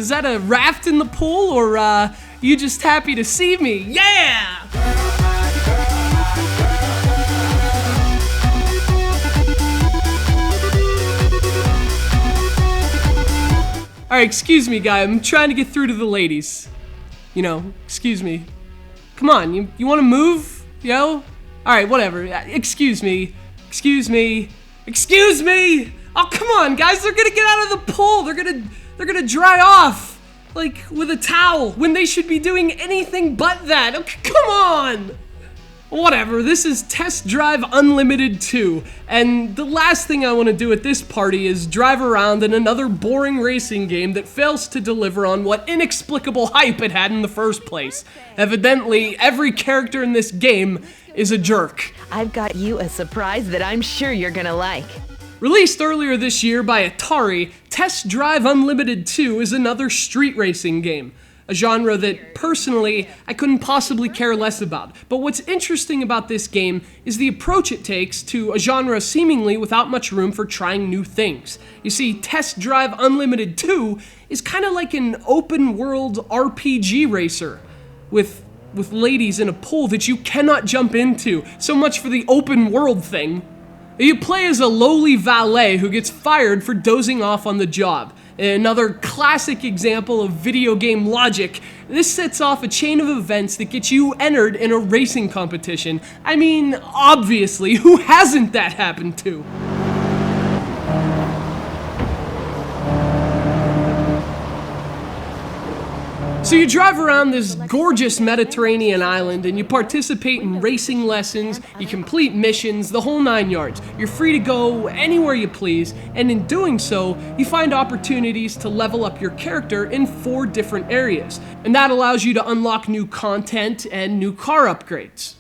Is that a raft in the pool, or you just happy to see me? Yeah! Alright, excuse me, guy. I'm trying to get through to the ladies. You know, excuse me. Come on, you want to move? Yo? Alright, whatever. Excuse me. Excuse me. Excuse me! Oh, come on, guys. They're gonna get out of the pool. They're gonna dry off. Like, with a towel. When they should be doing anything but that. Okay, come on! Whatever, this is Test Drive Unlimited 2, and the last thing I want to do at this party is drive around in another boring racing game that fails to deliver on what inexplicable hype it had in the first place. Evidently, every character in this game is a jerk. I've got you a surprise that I'm sure you're gonna like. Released earlier this year by Atari, Test Drive Unlimited 2 is another street racing game. A genre that, personally, I couldn't possibly care less about. But what's interesting about this game is the approach it takes to a genre seemingly without much room for trying new things. You see, Test Drive Unlimited 2 is kind of like an open-world RPG racer, with ladies in a pool that you cannot jump into. So much for the open-world thing. You play as a lowly valet who gets fired for dozing off on the job. Another classic example of video game logic. This sets off a chain of events that gets you entered in a racing competition. I mean, obviously, who hasn't that happened to? So you drive around this gorgeous Mediterranean island and you participate in racing lessons, you complete missions, the whole 9 yards. You're free to go anywhere you please, and in doing so, you find opportunities to level up your character in 4 different areas. And that allows you to unlock new content and new car upgrades.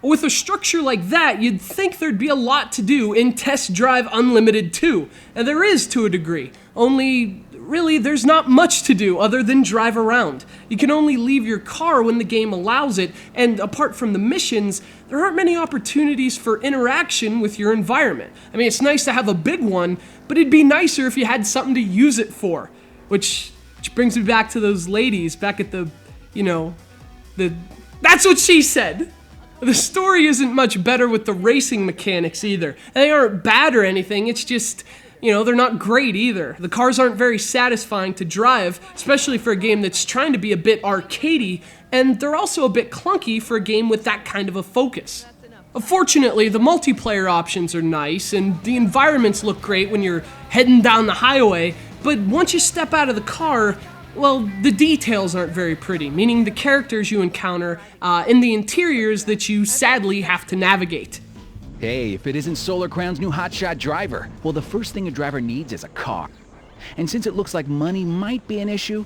With a structure like that, you'd think there'd be a lot to do in Test Drive Unlimited 2, and there is to a degree, only really there's not much to do other than drive around. You can only leave your car when the game allows it, and apart from the missions, there aren't many opportunities for interaction with your environment. I mean, it's nice to have a big one, but it'd be nicer if you had something to use it for, which brings me back to those ladies back at the, that's what she said! The story isn't much better with the racing mechanics either. They aren't bad or anything, it's just, they're not great either. The cars aren't very satisfying to drive, especially for a game that's trying to be a bit arcadey, and they're also a bit clunky for a game with that kind of a focus. Fortunately, the multiplayer options are nice, and the environments look great when you're heading down the highway, but once you step out of the car, well, the details aren't very pretty, meaning the characters you encounter in the interiors that you sadly have to navigate. Hey, if it isn't Solar Crown's new hotshot driver, well, the first thing a driver needs is a car. And since it looks like money might be an issue,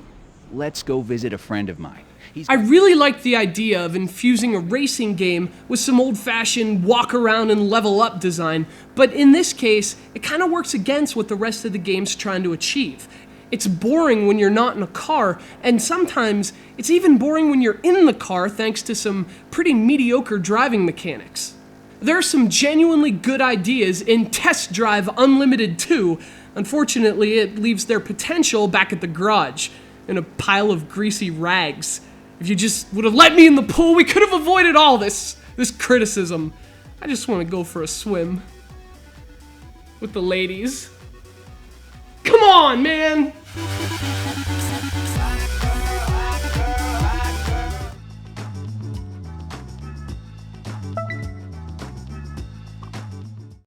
let's go visit a friend of mine. I really like the idea of infusing a racing game with some old-fashioned walk-around and level-up design, but in this case, it kind of works against what the rest of the game's trying to achieve. It's boring when you're not in a car, and sometimes it's even boring when you're in the car thanks to some pretty mediocre driving mechanics. There are some genuinely good ideas in Test Drive Unlimited 2. Unfortunately, it leaves their potential back at the garage, in a pile of greasy rags. If you just would have let me in the pool, we could have avoided all this criticism. I just want to go for a swim with the ladies. Come on, man!